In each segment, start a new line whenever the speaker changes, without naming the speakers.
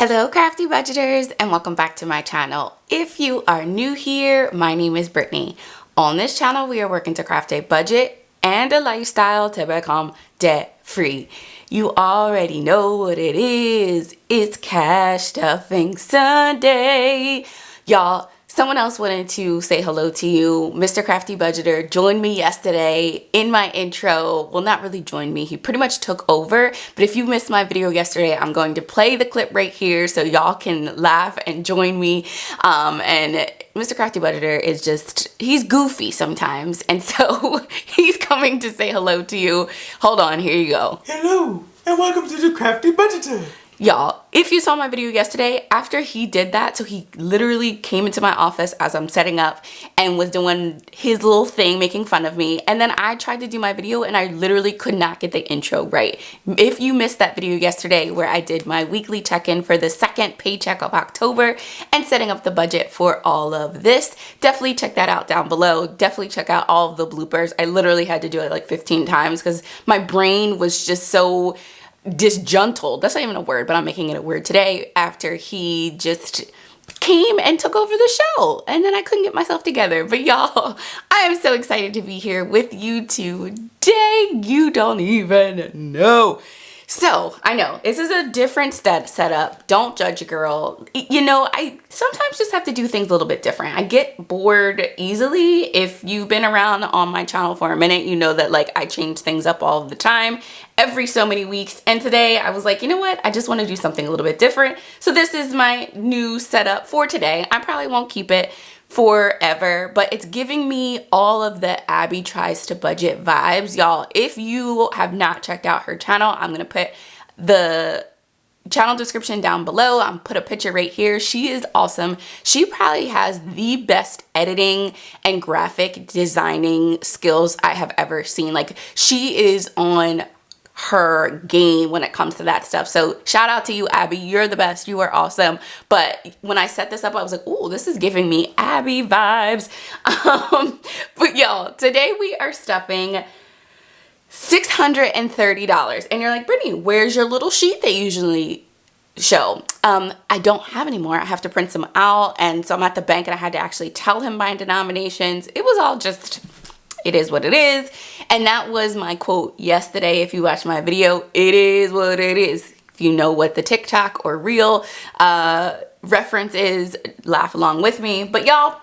Hello Crafty Budgeters and welcome back to my channel. If you are new here, my name is Brittany. On this channel we are working to craft a budget and a lifestyle to become debt free. You already know what it is. It's Cash Stuffing Sunday. Y'all, someone else wanted to say hello to you. Mr. Crafty Budgeter joined me yesterday in my intro. Well, not really joined me. He pretty much took over. But if you missed my video yesterday, I'm going to play the clip right here so y'all can laugh and join me. And Mr. Crafty Budgeter is he's goofy sometimes. And so he's coming to say hello to you. Hold on, here you go.
Hello, and welcome to the Crafty Budgeter.
Y'all, if you saw my video yesterday, after he did that, so he literally came into my office as I'm setting up and was doing his little thing, making fun of me. And then I tried to do my video and I literally could not get the intro right. If you missed that video yesterday where I did my weekly check-in for the second paycheck of October and setting up the budget for all of this, definitely check that out down below. Definitely check out all of the bloopers. I literally had to do it like 15 times because my brain was just so disjuntled. That's not even a word, but I'm making it a word today after he just came and took over the show and then I couldn't get myself together. But y'all, I am so excited to be here with you today. You don't even know. So I know this is a different setup. Don't judge a girl. You know, I sometimes just have to do things a little bit different. I get bored easily. If you've been around on my channel for a minute, you know that like I change things up all the time, every so many weeks. And today I was like, you know what? I just want to do something a little bit different. So this is my new setup for today. I probably won't keep it forever, but it's giving me all of the Abby Tries to Budget vibes. Y'all, if you have not checked out her channel, I'm gonna put the channel description down below. I'm put a picture right here. She is awesome. She probably has the best editing and graphic designing skills I have ever seen. Like, she is on her game when it comes to that stuff. So shout out to you, Abby. You're the best. You are awesome. But when I set this up, I was like, oh, this is giving me Abby vibes. But y'all, today we are stuffing $630. And you're like, Brittany, where's your little sheet they usually show? I don't have anymore. I have to print some out. And so I'm at the bank and I had to actually tell him my denominations. It was all just, it is what it is. And that was my quote yesterday. If you watched my video, it is what it is. If you know what the TikTok or Reel reference is, laugh along with me. But y'all,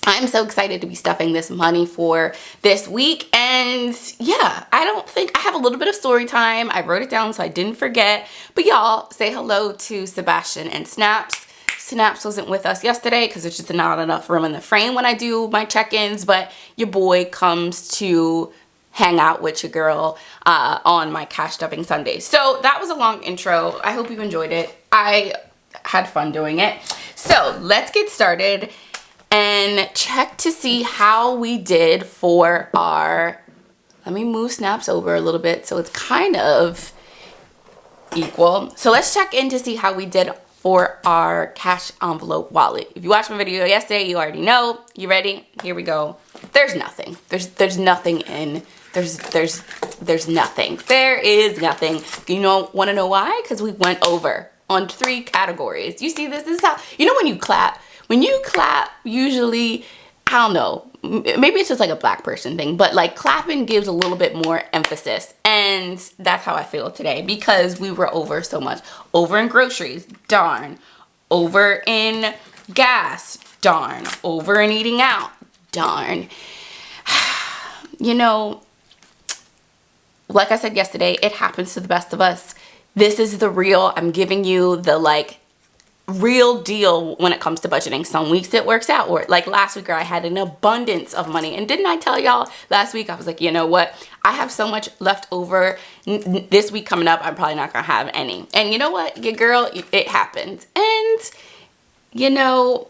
I'm so excited to be stuffing this money for this week. And yeah, I have a little bit of story time. I wrote it down so I didn't forget. But y'all, say hello to Sebastian and Snaps. Snaps wasn't with us yesterday because there's just not enough room in the frame when I do my check-ins, but your boy comes to hang out with your girl on my Cash Stuffing Sundays. So that was a long intro. I hope you enjoyed it. I had fun doing it. So let's get started and check to see how we did for our, let me move Snaps over a little bit so it's kind of equal. So let's check in to see how we did for our cash envelope wallet. If you watched my video yesterday, you already know. You ready? Here we go. There's nothing. There's nothing in. There's nothing. There is nothing. You want to know why? Because we went over on 3 categories. You see this? This is how, you know when you clap? When you clap, usually, I don't know, maybe it's just like a black person thing, but like clapping gives a little bit more emphasis. And that's how I feel today because we were over so much. Over in groceries, darn. Over in gas, darn. Over in eating out, darn. You know, like I said yesterday, it happens to the best of us. This is the real, I'm giving you the like real deal when it comes to budgeting. Some weeks it works out, or like last week I had an abundance of money. And didn't I tell y'all last week I was like, you know what, I have so much left over this week coming up, I'm probably not gonna have any. And you know what, your girl, it happened. And you know,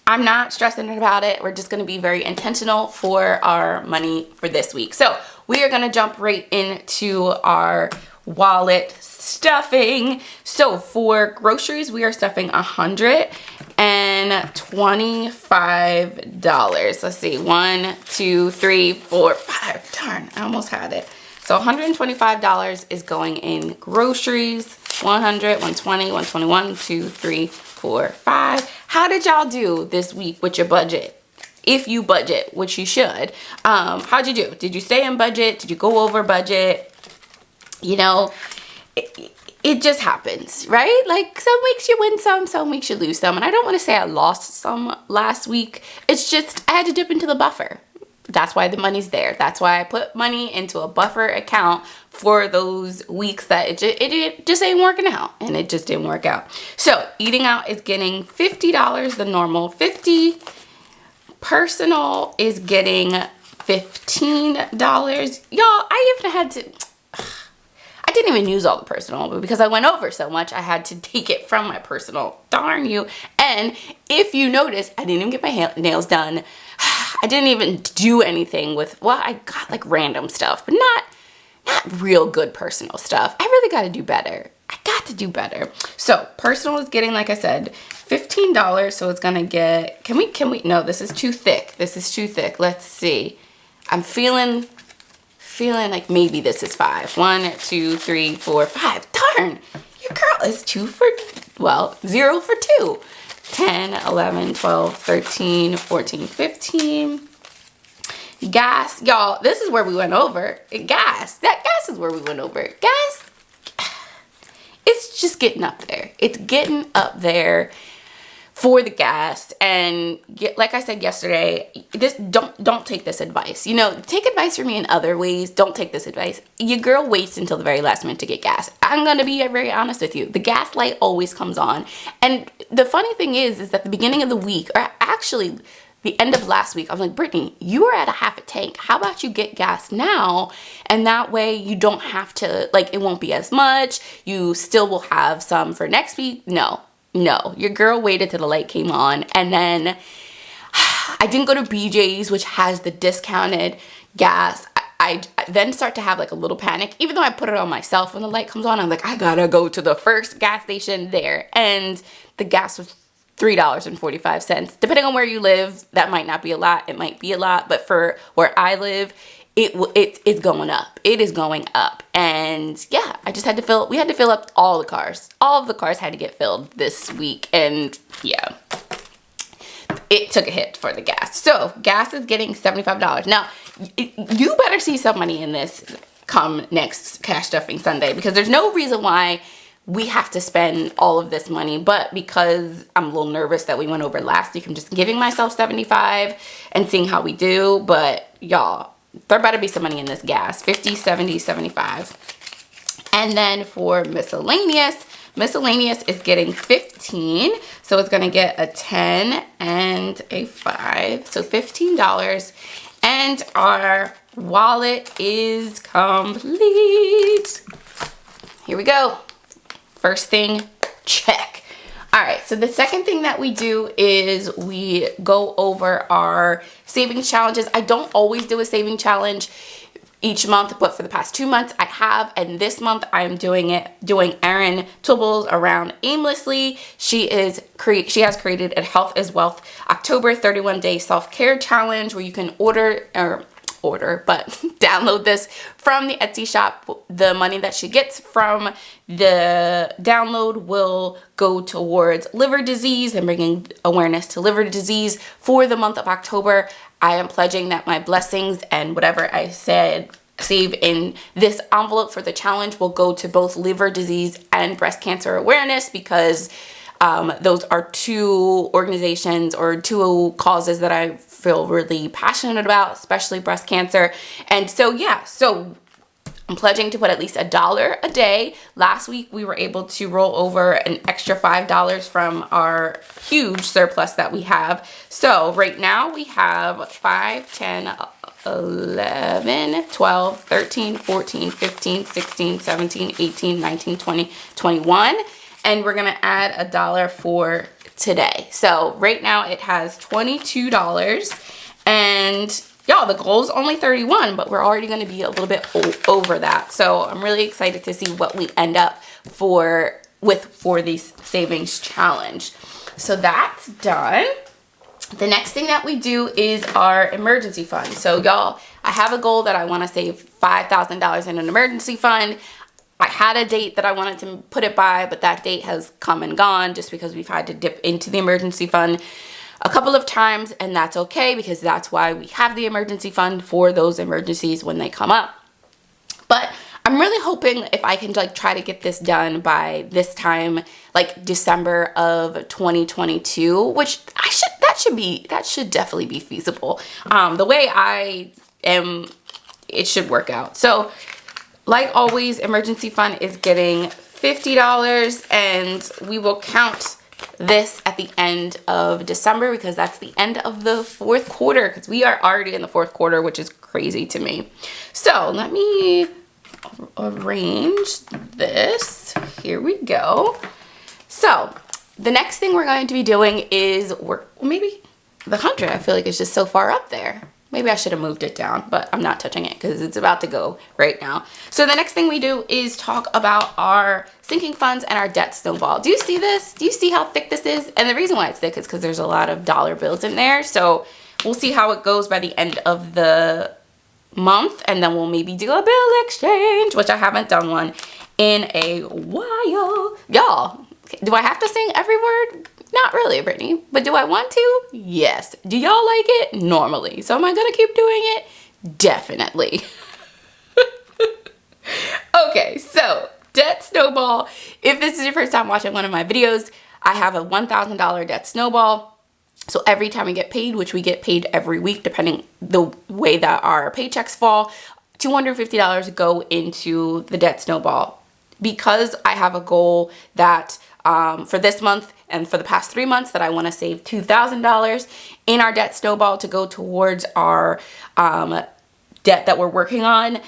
I'm not stressing about it. We're just gonna be very intentional for our money for this week. So we are gonna jump right into our wallet stuffing. So for groceries, we are stuffing $125. Let's see, 1, 2, 3, 4, 5. Darn, I almost had it. So $125 is going in groceries. 100, 120, 121, 2, 3, 4, 5. How did y'all do this week with your budget? If you budget, which you should. How'd you do? Did you stay in budget? Did you go over budget? You know, it just happens, right? Like some weeks you win some weeks you lose some. And I don't want to say I lost some last week. It's just I had to dip into the buffer. That's why the money's there. That's why I put money into a buffer account for those weeks that it just ain't working out. And it just didn't work out. So eating out is getting $50, the normal 50. Personal is getting $15. Y'all, I even had to... I didn't even use all the personal, but because I went over so much, I had to take it from my personal. Darn you. And if you notice, I didn't even get my nails done. I didn't even do anything with, well, I got like random stuff, but not real good personal stuff. I really got to do better. I got to do better. So personal is getting, like I said, $15. So it's going to get, can we, no, this is too thick. This is too thick. Let's see. I'm feeling like maybe this is 5. 1, 2, 3, 4, 5. Darn, your girl is 0 for 2. 10, 11, 12, 13, 14, 15. Gas, y'all, this is where we went over. Gas is where we went over. Gas, it's just getting up there. It's getting up there for the gas. And like I said yesterday, just don't take this advice. You know, take advice from me in other ways. Don't take this advice. Your girl waits until the very last minute to get gas. I'm gonna be very honest with you. The gas light always comes on. And the funny thing is that the beginning of the week, or actually the end of last week, I was like, Brittany, you are at a half a tank. How about you get gas now? And that way you don't have to, like, it won't be as much. You still will have some for next week. No, your girl waited till the light came on. And then I didn't go to BJ's, which has the discounted gas. I then start to have like a little panic, even though I put it on myself when the light comes on. I'm like, I gotta go to the first gas station there. And the gas was $3.45. Depending on where you live, that might not be a lot. It might be a lot. But for where I live, it's going up. It is going up. And yeah, I just had to we had to fill up all the cars. All of the cars had to get filled this week. And yeah, it took a hit for the gas. So gas is getting $75. Now, you better see some money in this come next Cash Stuffing Sunday, because there's no reason why we have to spend all of this money. But because I'm a little nervous that we went over last week, I'm just giving myself $75 and seeing how we do. But y'all, there better be some money in this gas. 50, 70, 75. And then for miscellaneous is getting 15. So it's going to get a 10 and a 5. So $15. And our wallet is complete. Here we go. First thing, check. All right, so the second thing that we do is we go over our savings challenges. I don't always do a saving challenge each month, but for the past 2 months I have, and this month I'm doing Erin Tubbles around aimlessly. She has created a Health is Wealth October 31-day self-care challenge where you can download this from the Etsy shop. The money that she gets from the download will go towards liver disease and bringing awareness to liver disease for the month of October. I am pledging that my blessings and whatever I said save in this envelope for the challenge will go to both liver disease and breast cancer awareness, because those are 2 organizations or 2 causes that I feel really passionate about, especially breast cancer. And so, yeah, so I'm pledging to put at least $1 a day. Last week, we were able to roll over an extra $5 from our huge surplus that we have. So right now we have 5, 10, 11, 12, 13, 14, 15, 16, 17, 18, 19, 20, 21. And we're going to add $1 for today. So right now it has $22. And y'all, the goal is only 31, but we're already going to be a little bit over that. So I'm really excited to see what we end up for this savings challenge. So that's done. The next thing that we do is our emergency fund. So y'all, I have a goal that I want to save $5,000 in an emergency fund. I had a date that I wanted to put it by, but that date has come and gone just because we've had to dip into the emergency fund a couple of times, and that's okay because that's why we have the emergency fund, for those emergencies when they come up. But I'm really hoping if I can like try to get this done by this time, like December of 2022, which that should definitely be feasible. The way I am, it should work out. So like always, emergency fund is getting $50, and we will count this at the end of December because that's the end of the fourth quarter, because we are already in the fourth quarter, which is crazy to me. So let me arrange this. Here we go. So the next thing we're going to be doing is maybe the 100. I feel like it's just so far up there. Maybe I should have moved it down, but I'm not touching it because it's about to go right now. So the next thing we do is talk about our sinking funds and our debt snowball. Do you see this? Do you see how thick this is? And the reason why it's thick is because there's a lot of dollar bills in there. So we'll see how it goes by the end of the month, and then we'll maybe do a bill exchange, which I haven't done one in a while. Y'all, do I have to sing every word? Not really, Brittany, but do I want to? Yes. Do y'all like it? Normally. So am I gonna keep doing it? Definitely. Okay, so debt snowball. If this is your first time watching one of my videos, I have a $1,000 debt snowball. So every time we get paid, which we get paid every week, depending the way that our paychecks fall, $250 go into the debt snowball. Because I have a goal that for this month and for the past 3 months that I want to save $2,000 in our debt snowball to go towards our debt that we're working on.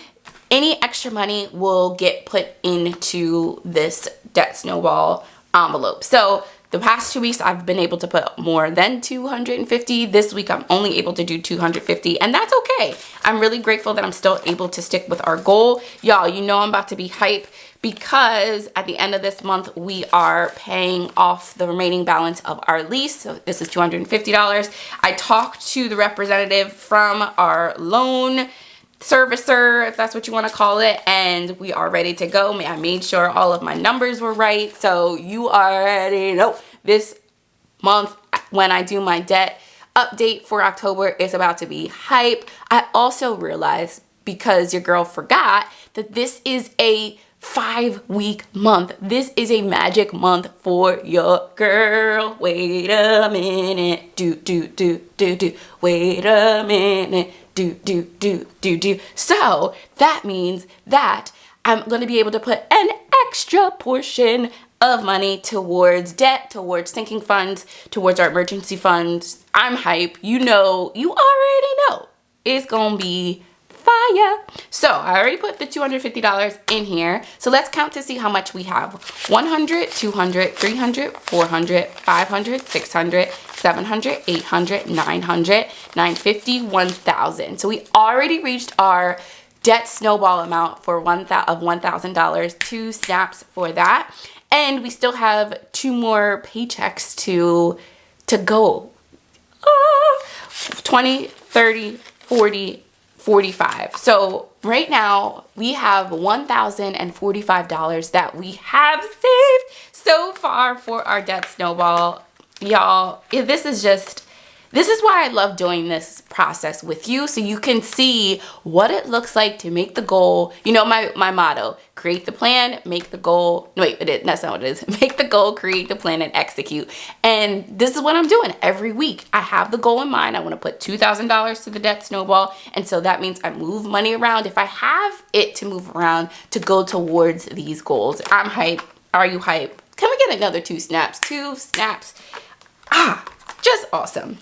Any extra money will get put into this debt snowball envelope. So the past 2 weeks, I've been able to put more than $250. This week, I'm only able to do $250, and that's okay. I'm really grateful that I'm still able to stick with our goal. Y'all, you know I'm about to be hype because at the end of this month, we are paying off the remaining balance of our lease. So this is $250. I talked to the representative from our loan servicer, if that's what you want to call it, and we are ready to go. I made sure all of my numbers were right, so you already know this month when I do my debt update for October is about to be hype. I also realized, because your girl forgot, that this is a 5-week month. This is a magic month for your girl. Wait a minute, wait a minute, do. So that means that I'm going to be able to put an extra portion of money towards debt, towards sinking funds, towards our emergency funds. I'm hype. You know, you already know it's going to be fire. So I already put the $250 in here. So let's count to see how much we have. 100, 200, 300, 400, 500, 600, 700, 800, 900, 950, 1,000. So we already reached our debt snowball amount for $1,000. 2 snaps for that. And we still have 2 more paychecks to go. 20, 30, 40, 45. So right now we have $1,045 that we have saved so far for our debt snowball. Y'all, this is why I love doing this process with you, so you can see what it looks like to make the goal. You know my motto, create the plan, make the goal. No, wait, that's not what it is. Make the goal, create the plan, and execute. And this is what I'm doing every week. I have the goal in mind. I want to put $2,000 to the debt snowball, and so that means I move money around if I have it to move around to go towards these goals. I'm hype. Are you hype? Can we get another 2 snaps? 2 snaps. Just awesome.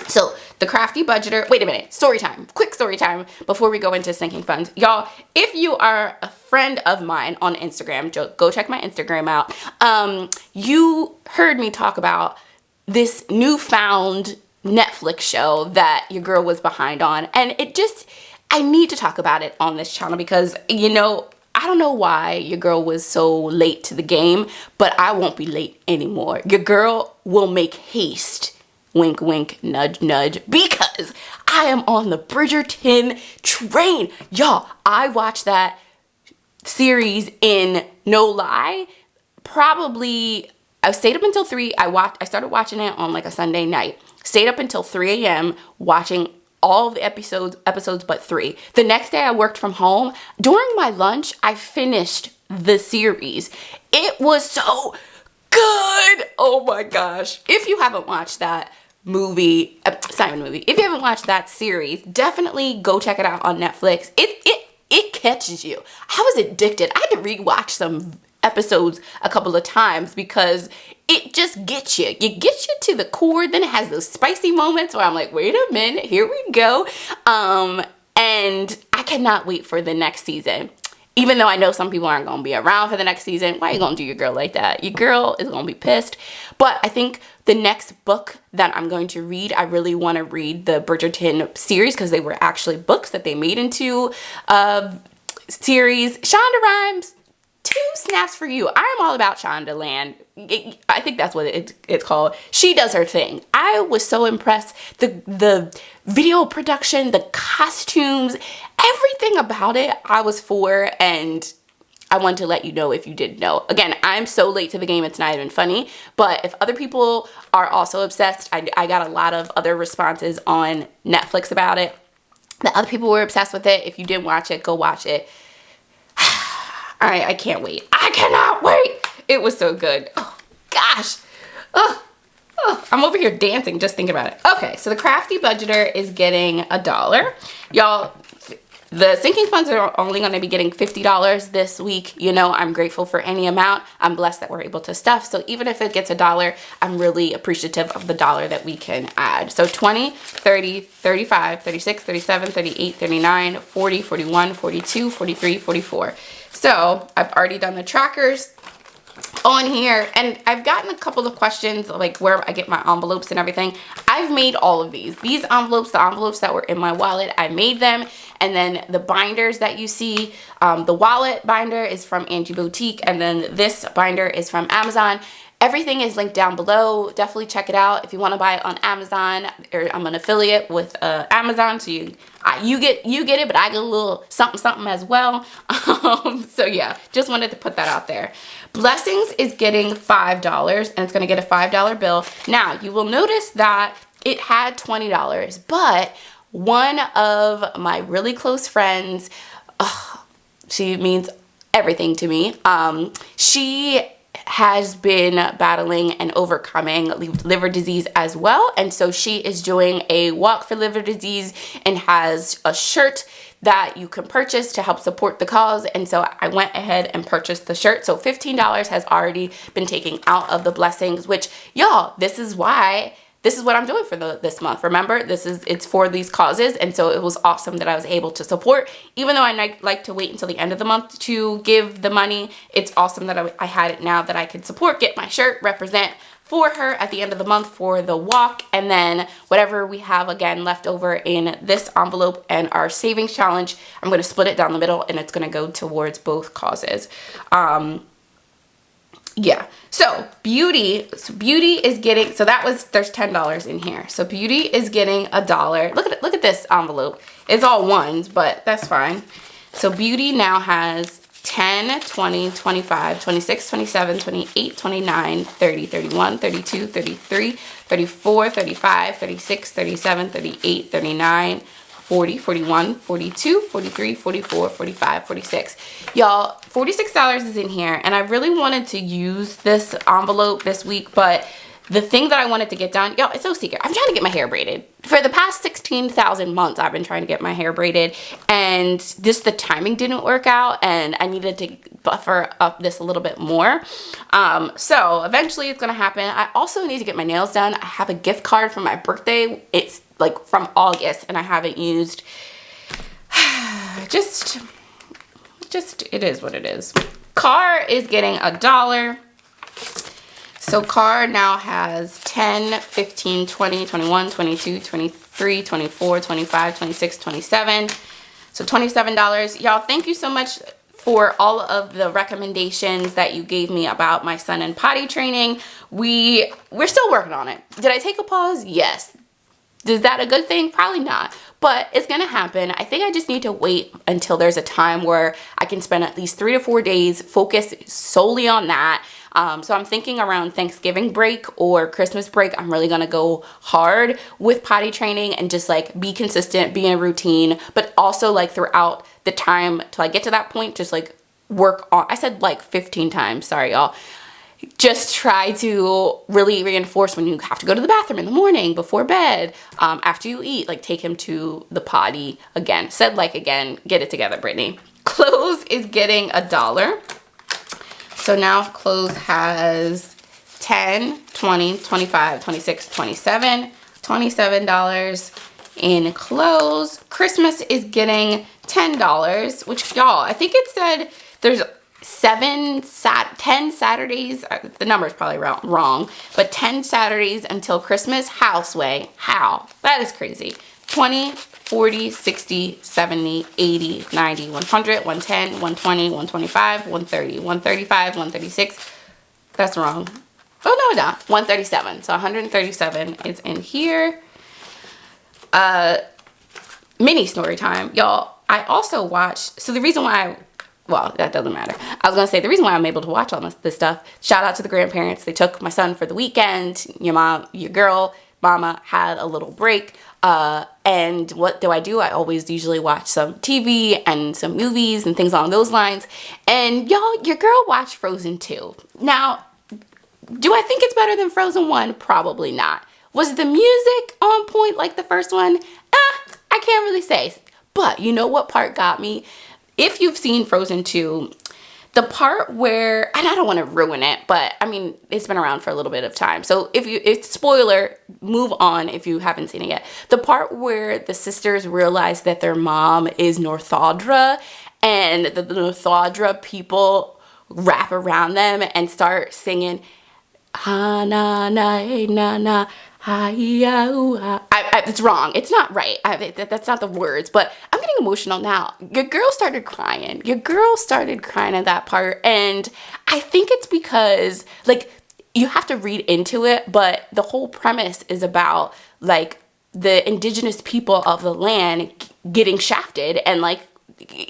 So the Crafty Budgeter, wait a minute, story time, quick story time before we go into sinking funds. Y'all, if you are a friend of mine on Instagram, go check my Instagram out. You heard me talk about this newfound Netflix show that your girl was behind on. And I need to talk about it on this channel because, you know, I don't know why your girl was so late to the game, but I won't be late anymore. Your girl will make haste. Wink, wink, nudge, nudge, because I am on the Bridgerton train. Y'all, I watched that series in no lie, probably I stayed up until 3. I started watching it on like a Sunday night. Stayed up until 3 a.m. watching all of the episodes but 3. The next day I worked from home. During my lunch, I finished the series. It was so good. Oh my gosh. If you haven't watched that movie, it's not even a movie. If you haven't watched that series, definitely go check it out on Netflix. It catches you. I was addicted. I had to rewatch some episodes a couple of times because it just gets you. It gets you to the core. Then it has those spicy moments where I'm like, wait a minute, here we go. And I cannot wait for the next season. Even though I know some people aren't going to be around for the next season. Why are you going to do your girl like that? Your girl is going to be pissed. But I think the next book that I'm going to read, I really want to read the Bridgerton series because they were actually books that they made into series. Shonda Rhimes, 2 snaps for you. I am all about Shonda Land. I think that's what it's called. She does her thing. I was so impressed. The video production, the costumes, everything about it I was for, and I wanted to let you know if you didn't know. Again, I'm so late to the game, it's not even funny. But if other people are also obsessed, I got a lot of other responses on Netflix about it. The other people were obsessed with it. If you didn't watch it, go watch it. I can't wait. I cannot wait. It was so good. Oh, gosh. Oh, I'm over here dancing just thinking about it. Okay, so the Crafty Budgeter is getting $1. Y'all, the sinking funds are only going to be getting $50 this week. You know, I'm grateful for any amount. I'm blessed that we're able to stuff. So even if it gets $1, I'm really appreciative of the dollar that we can add. So 20, 30, 35, 36, 37, 38, 39, 40, 41, 42, 43, 44. So I've already done the trackers on here, and I've gotten a couple of questions like where I get my envelopes and everything. I've made all of these envelopes, the envelopes that were in my wallet, I made them. And then the binders that you see, the wallet binder is from Angie Boutique, and then this binder is from Amazon. Everything is linked down below. Definitely check it out if you want to buy it on Amazon. Or I'm an affiliate with Amazon, so you get it, but I get a little something as well. So yeah, just wanted to put that out there. Blessings is getting $5, and it's going to get a $5 bill. Now you will notice that it had $20, but one of my really close friends, she means everything to me. She has been battling and overcoming liver disease as well, and so she is doing a walk for liver disease and has a shirt that you can purchase to help support the cause. And so I went ahead and purchased the shirt. So $15 has already been taken out of the blessings, which y'all, this is what I'm doing for this month. Remember, it's for these causes. And so it was awesome that I was able to support, even though I like to wait until the end of the month to give the money. It's awesome that I had it now that I could support, get my shirt, represent for her at the end of the month for the walk, and then whatever we have again left over in this envelope and our savings challenge, I'm going to split it down the middle, and it's going to go towards both causes. Yeah, so beauty is getting, so there's $10 in here. So beauty is getting $1. Look at this envelope. It's all ones, but that's fine. So beauty now has 10, 20, 25, 26, 27, 28, 29, 30, 31, 32, 33, 34, 35, 36, 37, 38, 39, 40, 41, 42, 43, 44, 45, 46. Y'all, $46 is in here, and I really wanted to use this envelope this week, but the thing that I wanted to get done, y'all, it's so secret. I'm trying to get my hair braided. For the past 16,000 months, I've been trying to get my hair braided, and just the timing didn't work out, and I needed to buffer up this a little bit more. So eventually it's going to happen. I also need to get my nails done. I have a gift card for my birthday. It's like from August, and I haven't used. Just it is what it is. Car is getting $1. So car now has 10, 15, 20, 21, 22, 23, 24, 25, 26, 27. So $27. Y'all, thank you so much for all of the recommendations that you gave me about my son and potty training. We're still working on it. Did I take a pause? Yes. Is that a good thing? Probably not. But it's going to happen. I think I just need to wait until there's a time where I can spend at least 3 to 4 days focused solely on that. So I'm thinking around Thanksgiving break or Christmas break, I'm really going to go hard with potty training and just like be consistent, be in a routine, but also like throughout the time till I get to that point, just like work on, I said like 15 times, sorry y'all. Just try to really reinforce when you have to go to the bathroom in the morning, before bed, after you eat, like take him to the potty again. Said like again, get it together, Brittany. Clothes is getting $1. So now clothes has 10, 20, 25, 26, 27, $27 in clothes. Christmas is getting $10, which y'all, I think it said there's 10 Saturdays, the number is probably wrong, but 10 Saturdays until Christmas. Houseway, how? That is crazy. 20, 40, 60, 70, 80, 90, 100, 110, 120, 125, 130, 135, 136. That's wrong. Oh, no, 137. So 137 is in here. Mini story time. Y'all, I also watched, so the reason why well, that doesn't matter. I was going to say the reason why I'm able to watch all this stuff, shout out to the grandparents. They took my son for the weekend. Your girl, mama had a little break. And what do? I always usually watch some TV and some movies and things along those lines. And y'all, your girl watched Frozen 2. Now, do I think it's better than Frozen 1? Probably not. Was the music on point like the first one? I can't really say. But you know what part got me? If you've seen Frozen 2, the part where, and I don't want to ruin it, but I mean, it's been around for a little bit of time. So it's spoiler, move on if you haven't seen it yet. The part where the sisters realize that their mom is Northodra and the Northodra people wrap around them and start singing, ha na na na na. It's wrong. It's not right. That's not the words, but I'm getting emotional now. Your girl started crying. At that part. And I think it's because, like, you have to read into it, but the whole premise is about, like, the indigenous people of the land getting shafted and, like,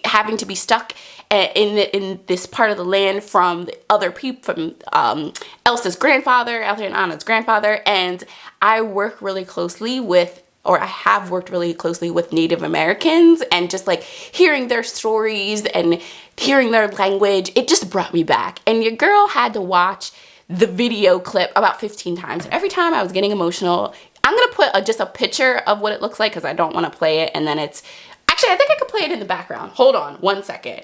having to be stuck in this part of the land from the other people, from Elsa's grandfather, Elsa and Anna's grandfather. And I work really closely with, or I have worked really closely with Native Americans, and just like hearing their stories and hearing their language, it just brought me back. And your girl had to watch the video clip about 15 times. And every time I was getting emotional. I'm going to put just a picture of what it looks like because I don't want to play it. And then it's, actually, I think I could play it in the background. Hold on 1 second.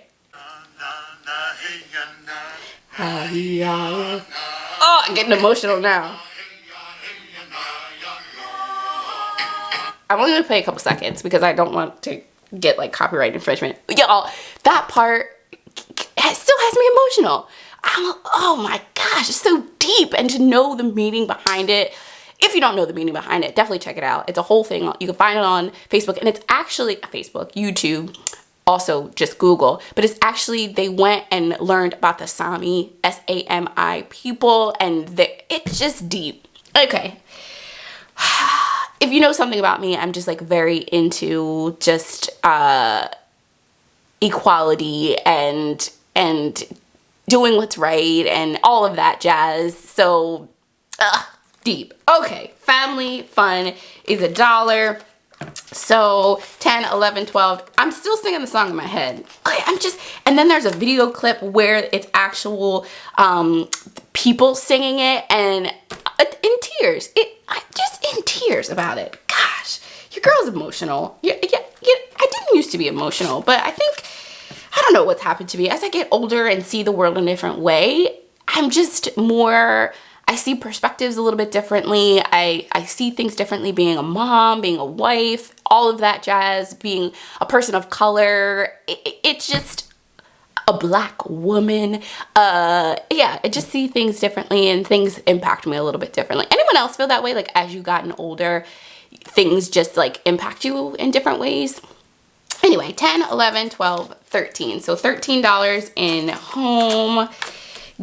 Oh, I'm getting emotional now. I'm only going to play a couple seconds because I don't want to get like copyright infringement. Y'all, that part still has me emotional. Oh my gosh, it's so deep. And to know the meaning behind it. If you don't know the meaning behind it, definitely check it out. It's a whole thing. You can find it on Facebook, and it's actually Facebook, YouTube, also just Google. But it's actually, they went and learned about the Sami, S-A-M-I people, and it's just deep. Okay. If you know something about me, I'm just like very into just equality and doing what's right and all of that jazz. So, deep. Okay, family fun is $1. So 10, 11, 12. I'm still singing the song in my head. And then there's a video clip where it's actual people singing it, and in tears. I'm just in tears about it. Gosh, your girl's emotional. Yeah, I didn't used to be emotional, but I think, I don't know what's happened to me. As I get older and see the world in a different way, I'm just more, I see perspectives a little bit differently. I see things differently, being a mom, being a wife, all of that jazz, being a person of color. It's just a Black woman. Yeah, I just see things differently, and things impact me a little bit differently. Anyone else feel that way? Like as you've gotten older, things just like impact you in different ways? Anyway, 10, 11, 12, 13. So $13 in home.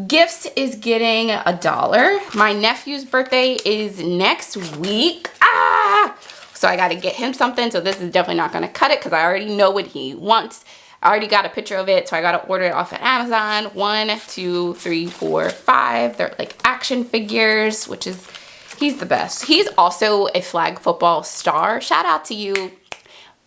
Gifts is getting $1. My nephew's birthday is next week. So I got to get him something. So this is definitely not going to cut it because I already know what he wants. I already got a picture of it, so I got to order it off of Amazon. 1, 2, 3, 4, 5. They're like action figures, which is, he's the best. He's also a flag football star. Shout out to you,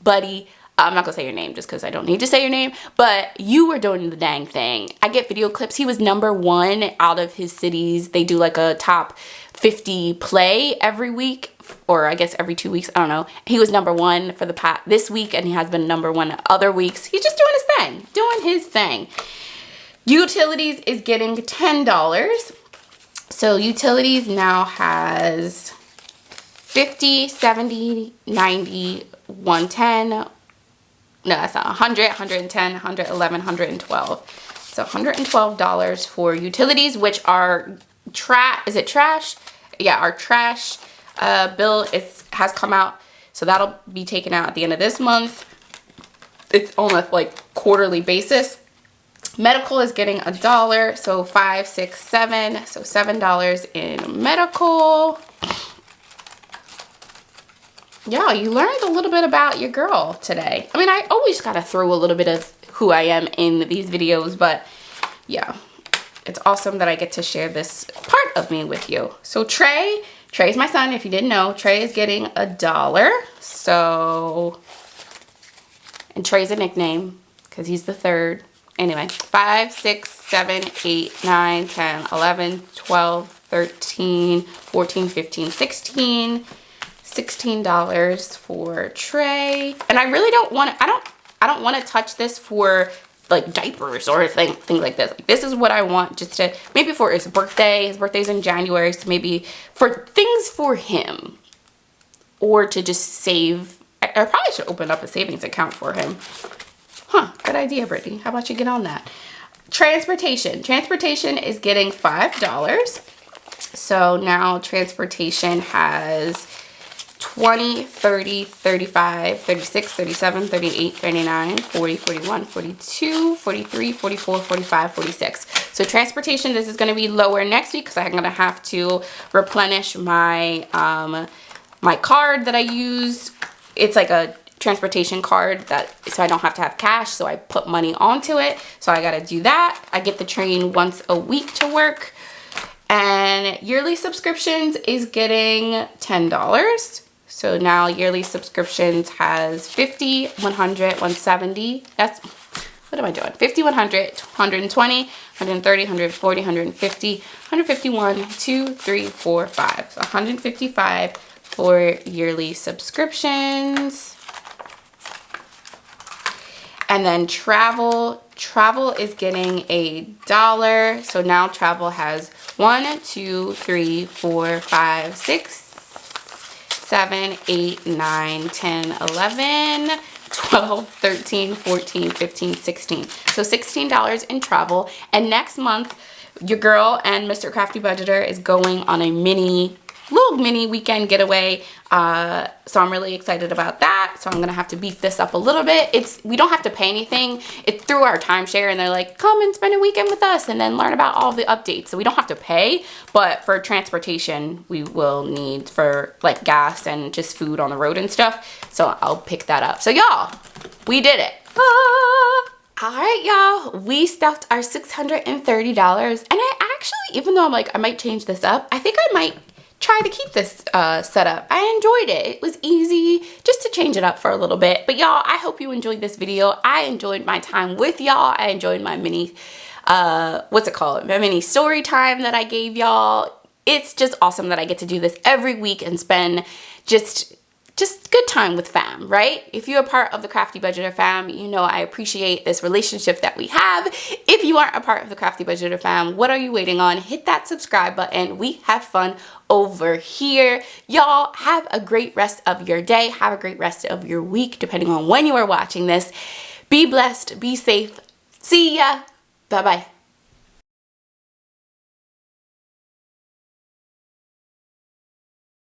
buddy. I'm not gonna say your name just because I don't need to say your name, but you were doing the dang thing. I get video clips. He was #1 out of his cities. They do like a top 50 play every week, or I guess every 2 weeks. I don't know. He was #1 for this week, and he has been #1 other weeks. He's just doing his thing. Utilities is getting $10. So utilities now has 50, 70, 90, 110. No, that's not 100, 110, 111, 112. So $112 for utilities, which are is it trash? Yeah, our trash bill has come out. So that'll be taken out at the end of this month. It's on a like quarterly basis. Medical is getting $1, so 5, 6, 7, so $7 in medical. Yeah, you learned a little bit about your girl today. I mean, I always gotta throw a little bit of who I am in these videos, but yeah, it's awesome that I get to share this part of me with you. So Trey's my son, if you didn't know. Trey is getting $1. So, and Trey's a nickname because he's the third. Anyway, 5, 6, 7, 8, 9, 10, 11, 12, 13, 14, 15, 16. $16 for Trey. And I really don't want to, I don't want to touch this for like diapers or things like this. Like, this is what I want just to, maybe for his birthday. His birthday's in January, so maybe for things for him. Or to just save. I probably should open up a savings account for him. Huh, good idea, Brittany. How about you get on that? Transportation. Transportation is getting $5. So now transportation has 20, 30, 35, 36, 37, 38, 39, 40, 41, 42, 43, 44, 45, 46. So transportation, this is going to be lower next week because I'm going to have to replenish my my card that I use. It's like a transportation card so I don't have to have cash, so I put money onto it. So I got to do that. I get the train once a week to work. And yearly subscriptions is getting $10. So now yearly subscriptions has 50, 100, 170. That's, what am I doing? 50, 100, 120, 130, 140, 150, 151, 2, 3, 4, 5. So 155 for yearly subscriptions. And then travel is getting $1. So now travel has 1, 2, 3, 4, 5, 6, 7, 8, 9, 10, 11, 12, 13, 14, 15, 16. So $16 in travel. And next month, your girl and Mr. Crafty Budgeter is going on a little mini weekend getaway. So I'm really excited about that. So I'm gonna have to beef this up a little bit. We don't have to pay anything. It's through our timeshare, and they're like, come and spend a weekend with us and then learn about all the updates. So we don't have to pay, but for transportation, we will need for like gas and just food on the road and stuff. So I'll pick that up. So y'all, we did it. All right, y'all, we stuffed our $630. And I actually, even though I'm like, I might change this up, I think I might try to keep this setup. I enjoyed it. It was easy just to change it up for a little bit. But y'all, I hope you enjoyed this video. I enjoyed my time with y'all. I enjoyed my mini, what's it called? My mini story time that I gave y'all. It's just awesome that I get to do this every week and spend just good time with fam, right? If you're a part of the Crafty Budgeter fam, you know I appreciate this relationship that we have. If you aren't a part of the Crafty Budgeter fam, what are you waiting on? Hit that subscribe button. We have fun over here. Y'all have a great rest of your day. Have a great rest of your week, depending on when you are watching this. Be blessed. Be safe. See ya. Bye-bye.